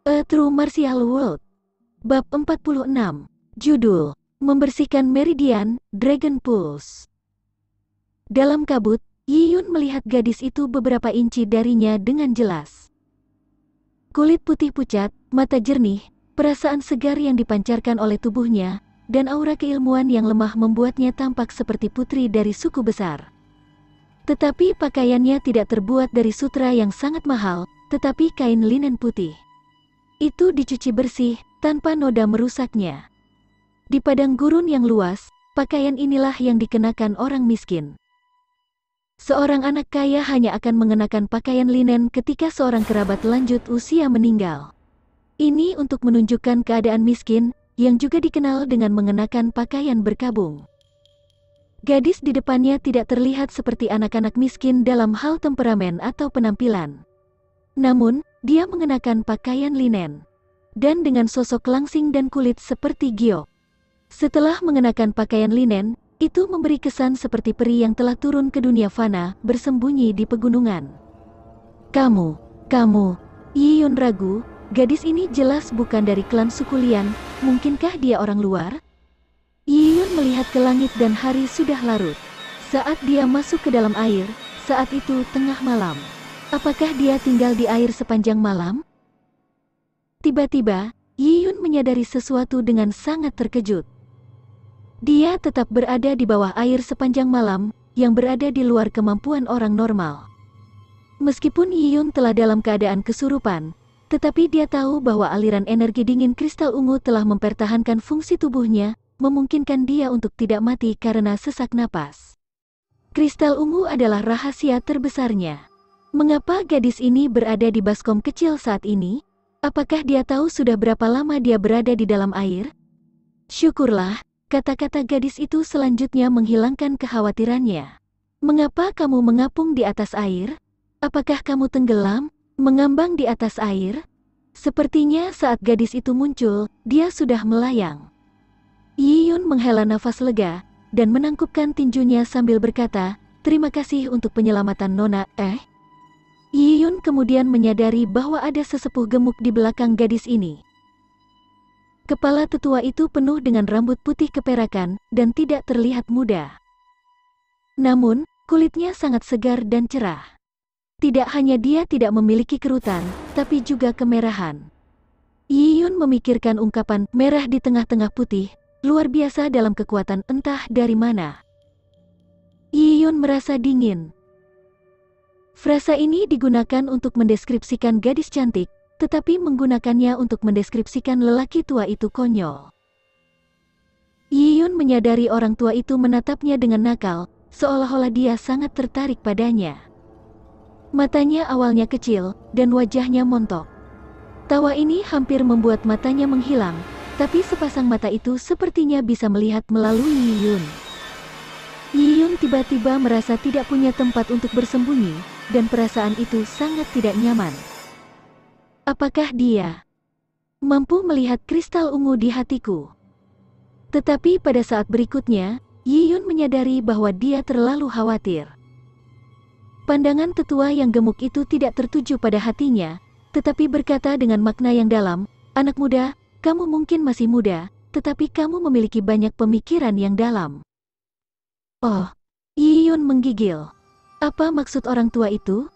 A True Martial World. Bab 46. Judul: Membersihkan Meridian, Dragon Pulse. Dalam kabut, Yi Yun melihat gadis itu beberapa inci darinya dengan jelas. Kulit putih pucat, mata jernih, perasaan segar yang dipancarkan oleh tubuhnya, dan aura keilmuan yang lemah membuatnya tampak seperti putri dari suku besar. Tetapi pakaiannya tidak terbuat dari sutra yang sangat mahal, tetapi kain linen putih. Itu dicuci bersih, tanpa noda merusaknya. Di padang gurun yang luas, pakaian inilah yang dikenakan orang miskin. Seorang anak kaya hanya akan mengenakan pakaian linen ketika seorang kerabat lanjut usia meninggal. Ini untuk menunjukkan keadaan miskin, yang juga dikenal dengan mengenakan pakaian berkabung. Gadis di depannya tidak terlihat seperti anak-anak miskin dalam hal temperamen atau penampilan. Namun, dia mengenakan pakaian linen. Dan dengan sosok langsing dan kulit seperti giok. Setelah mengenakan pakaian linen, itu memberi kesan seperti peri yang telah turun ke dunia fana, bersembunyi di pegunungan. Kamu, Yi Yun ragu, gadis ini jelas bukan dari klan suku Lian, mungkinkah dia orang luar? Yi Yun melihat ke langit dan hari sudah larut. Saat dia masuk ke dalam air, saat itu tengah malam. Apakah dia tinggal di air sepanjang malam? Tiba-tiba, Yi Yun menyadari sesuatu dengan sangat terkejut. Dia tetap berada di bawah air sepanjang malam, yang berada di luar kemampuan orang normal. Meskipun Yi Yun telah dalam keadaan kesurupan, tetapi dia tahu bahwa aliran energi dingin kristal ungu telah mempertahankan fungsi tubuhnya, memungkinkan dia untuk tidak mati karena sesak napas. Kristal ungu adalah rahasia terbesarnya. Mengapa gadis ini berada di baskom kecil saat ini? Apakah dia tahu sudah berapa lama dia berada di dalam air? Syukurlah, kata-kata gadis itu selanjutnya menghilangkan kekhawatirannya. Mengapa kamu mengapung di atas air? Apakah kamu tenggelam, mengambang di atas air? Sepertinya saat gadis itu muncul, dia sudah melayang. Yi Yun menghela nafas lega, dan menangkupkan tinjunya sambil berkata, "Terima kasih untuk penyelamatan Nona." Yi Yun kemudian menyadari bahwa ada sesepuh gemuk di belakang gadis ini. Kepala tetua itu penuh dengan rambut putih keperakan, dan tidak terlihat muda. Namun, kulitnya sangat segar dan cerah. Tidak hanya dia tidak memiliki kerutan, tapi juga kemerahan. Yi Yun memikirkan ungkapan merah di tengah-tengah putih, luar biasa dalam kekuatan entah dari mana. Yi Yun merasa dingin. Frasa ini digunakan untuk mendeskripsikan gadis cantik, tetapi menggunakannya untuk mendeskripsikan lelaki tua itu konyol. Yi Yun menyadari orang tua itu menatapnya dengan nakal, seolah-olah dia sangat tertarik padanya. Matanya awalnya kecil, dan wajahnya montok. Tawa ini hampir membuat matanya menghilang, tapi sepasang mata itu sepertinya bisa melihat melalui Yi Yun. Yi Yun tiba-tiba merasa tidak punya tempat untuk bersembunyi, dan perasaan itu sangat tidak nyaman. Apakah dia mampu melihat kristal ungu di hatiku? Tetapi pada saat berikutnya, Yi Yun menyadari bahwa dia terlalu khawatir. Pandangan tetua yang gemuk itu tidak tertuju pada hatinya, tetapi berkata dengan makna yang dalam, "Anak muda, kamu mungkin masih muda, tetapi kamu memiliki banyak pemikiran yang dalam." Oh, Yi Yun menggigil. Apa maksud orang tua itu?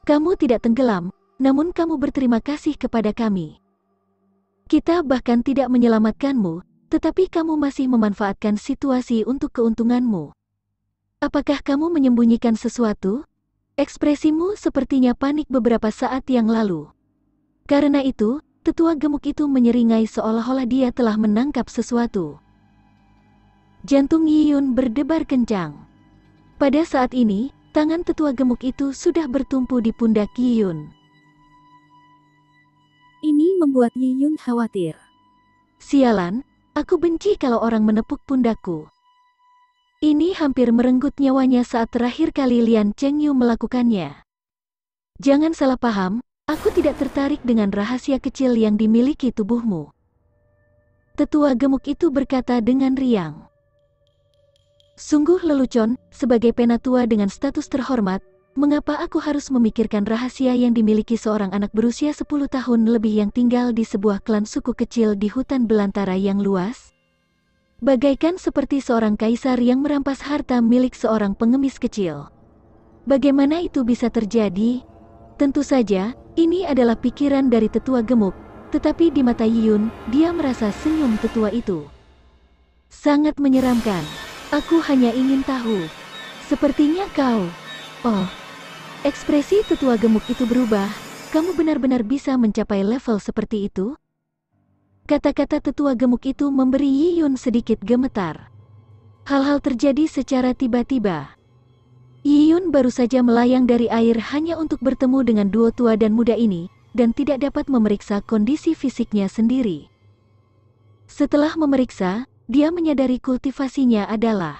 Kamu tidak tenggelam, namun kamu berterima kasih kepada kami. Kita bahkan tidak menyelamatkanmu, tetapi kamu masih memanfaatkan situasi untuk keuntunganmu. Apakah kamu menyembunyikan sesuatu? Ekspresimu sepertinya panik beberapa saat yang lalu. Karena itu, tetua gemuk itu menyeringai seolah-olah dia telah menangkap sesuatu. Jantung Yi Yun berdebar kencang. Pada saat ini, tangan tetua gemuk itu sudah bertumpu di pundak Yi Yun. Ini membuat Yi Yun khawatir. Sialan, aku benci kalau orang menepuk pundakku. Ini hampir merenggut nyawanya saat terakhir kali Lian Chengyu melakukannya. Jangan salah paham, aku tidak tertarik dengan rahasia kecil yang dimiliki tubuhmu. Tetua gemuk itu berkata dengan riang. Sungguh lelucon, sebagai penatua dengan status terhormat, Mengapa aku harus memikirkan rahasia yang dimiliki seorang anak berusia 10 tahun lebih yang tinggal di sebuah klan suku kecil di hutan belantara yang luas? Bagaikan seperti seorang kaisar yang merampas harta milik seorang pengemis kecil. Bagaimana itu bisa terjadi? Tentu saja, ini adalah pikiran dari tetua gemuk, tetapi di mata Yiyun, dia merasa senyum tetua itu sangat menyeramkan. Aku hanya ingin tahu. Sepertinya kau... Oh. Ekspresi tetua gemuk itu berubah. Kamu benar-benar bisa mencapai level seperti itu? Kata-kata tetua gemuk itu memberi Yiyun sedikit gemetar. Hal-hal terjadi secara tiba-tiba. Yiyun baru saja melayang dari air hanya untuk bertemu dengan duo tua dan muda ini, dan tidak dapat memeriksa kondisi fisiknya sendiri. Setelah memeriksa, dia menyadari kultivasinya adalah...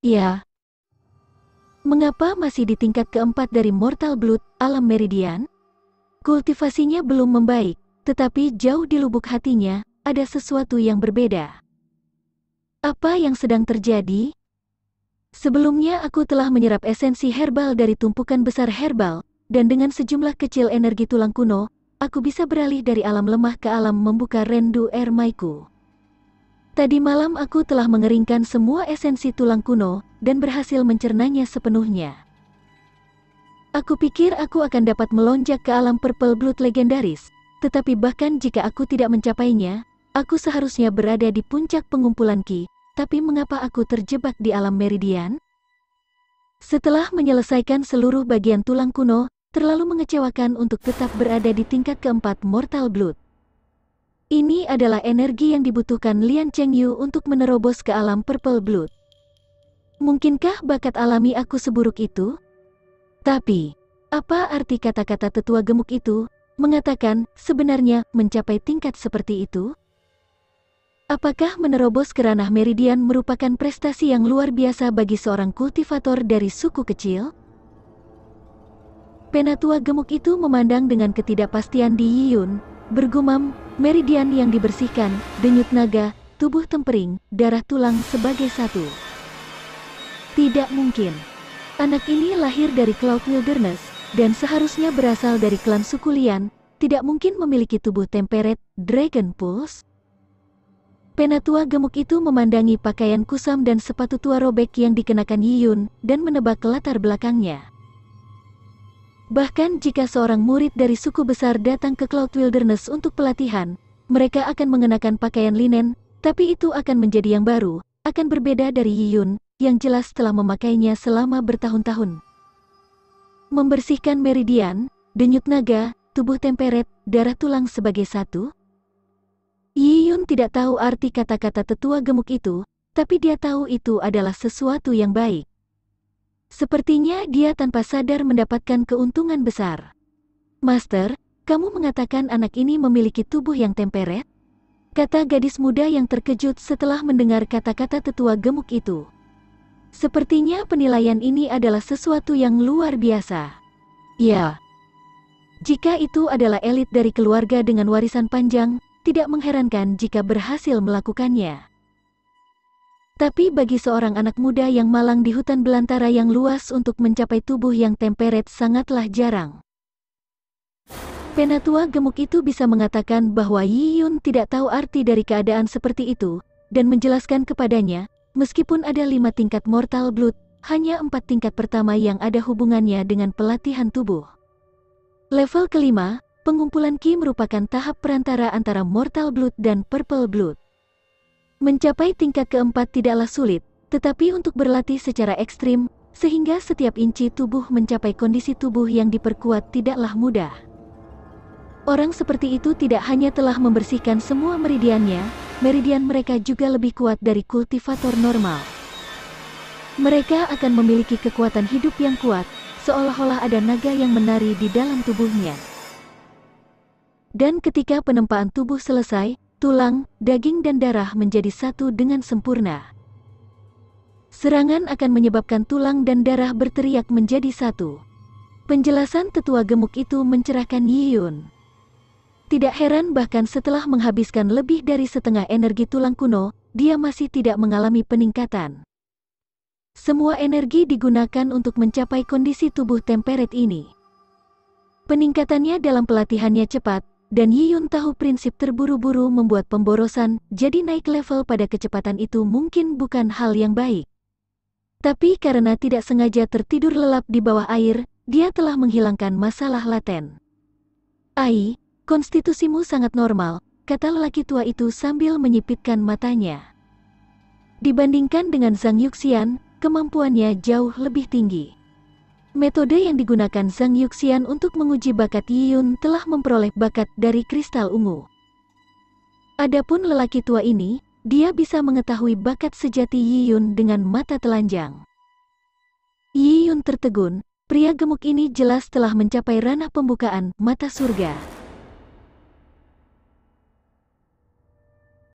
Ya. Mengapa masih di tingkat keempat dari Mortal Blood, alam Meridian? Kultivasinya belum membaik, tetapi jauh di lubuk hatinya, ada sesuatu yang berbeda. Apa yang sedang terjadi? Sebelumnya aku telah menyerap esensi herbal dari tumpukan besar herbal, dan dengan sejumlah kecil energi tulang kuno, aku bisa beralih dari alam lemah ke alam membuka Rendu Ermaiku. Tadi malam aku telah mengeringkan semua esensi tulang kuno, dan berhasil mencernanya sepenuhnya. Aku pikir aku akan dapat melonjak ke alam Purple Blood legendaris, tetapi bahkan jika aku tidak mencapainya, aku seharusnya berada di puncak pengumpulan Ki, tapi mengapa aku terjebak di alam Meridian? Setelah menyelesaikan seluruh bagian tulang kuno, terlalu mengecewakan untuk tetap berada di tingkat keempat Mortal Blood. Ini adalah energi yang dibutuhkan Lian Chengyu untuk menerobos ke alam Purple Blood. Mungkinkah bakat alami aku seburuk itu? Tapi, apa arti kata-kata tetua gemuk itu, mengatakan, sebenarnya, mencapai tingkat seperti itu? Apakah menerobos ke ranah Meridian merupakan prestasi yang luar biasa bagi seorang kultivator dari suku kecil? Penatua gemuk itu memandang dengan ketidakpastian di Yiyun, bergumam, Meridian yang dibersihkan, denyut naga, tubuh tempering, darah tulang sebagai satu. Tidak mungkin. Anak ini lahir dari Cloud Wilderness, dan seharusnya berasal dari klan suku Lian, tidak mungkin memiliki tubuh temperate, Dragon Pulse. Penatua gemuk itu memandangi pakaian kusam dan sepatu tua robek yang dikenakan Yiyun, dan menebak latar belakangnya. Bahkan jika seorang murid dari suku besar datang ke Cloud Wilderness untuk pelatihan, mereka akan mengenakan pakaian linen, tapi itu akan menjadi yang baru, akan berbeda dari Yiyun, yang jelas telah memakainya selama bertahun-tahun. Membersihkan Meridian, denyut naga, tubuh temperate, darah tulang sebagai satu. Yiyun tidak tahu arti kata-kata tetua gemuk itu, tapi dia tahu itu adalah sesuatu yang baik. Sepertinya dia tanpa sadar mendapatkan keuntungan besar. Master, kamu mengatakan anak ini memiliki tubuh yang temperate? Kata gadis muda yang terkejut setelah mendengar kata-kata tetua gemuk itu. Sepertinya penilaian ini adalah sesuatu yang luar biasa. Ya. Jika itu adalah elit dari keluarga dengan warisan panjang, tidak mengherankan jika berhasil melakukannya. Tapi bagi seorang anak muda yang malang di hutan belantara yang luas untuk mencapai tubuh yang temperate sangatlah jarang. Penatua gemuk itu bisa mengatakan bahwa Yiyun tidak tahu arti dari keadaan seperti itu, dan menjelaskan kepadanya, meskipun ada 5 tingkat Mortal Blood, hanya 4 tingkat pertama yang ada hubungannya dengan pelatihan tubuh. Level kelima, pengumpulan Ki merupakan tahap perantara antara Mortal Blood dan Purple Blood. Mencapai tingkat keempat tidaklah sulit, tetapi untuk berlatih secara ekstrim, sehingga setiap inci tubuh mencapai kondisi tubuh yang diperkuat tidaklah mudah. Orang seperti itu tidak hanya telah membersihkan semua meridiannya, meridian mereka juga lebih kuat dari kultivator normal. Mereka akan memiliki kekuatan hidup yang kuat, seolah-olah ada naga yang menari di dalam tubuhnya. Dan ketika penempaan tubuh selesai, tulang, daging dan darah menjadi satu dengan sempurna. Serangan akan menyebabkan tulang dan darah berteriak menjadi satu. Penjelasan tetua gemuk itu mencerahkan Yiyun. Tidak heran bahkan setelah menghabiskan lebih dari setengah energi tulang kuno, dia masih tidak mengalami peningkatan. Semua energi digunakan untuk mencapai kondisi tubuh temperate ini. Peningkatannya dalam pelatihannya cepat, dan Yi Yun tahu prinsip terburu-buru membuat pemborosan, jadi naik level pada kecepatan itu mungkin bukan hal yang baik. Tapi karena tidak sengaja tertidur lelap di bawah air, dia telah menghilangkan masalah laten. "Ai, konstitusimu sangat normal," kata lelaki tua itu sambil menyipitkan matanya. Dibandingkan dengan Zhang Yuxian, kemampuannya jauh lebih tinggi. Metode yang digunakan Zhang Yuxian untuk menguji bakat Yi Yun telah memperoleh bakat dari kristal ungu. Adapun lelaki tua ini, dia bisa mengetahui bakat sejati Yi Yun dengan mata telanjang. Yi Yun tertegun, pria gemuk ini jelas telah mencapai ranah pembukaan mata surga.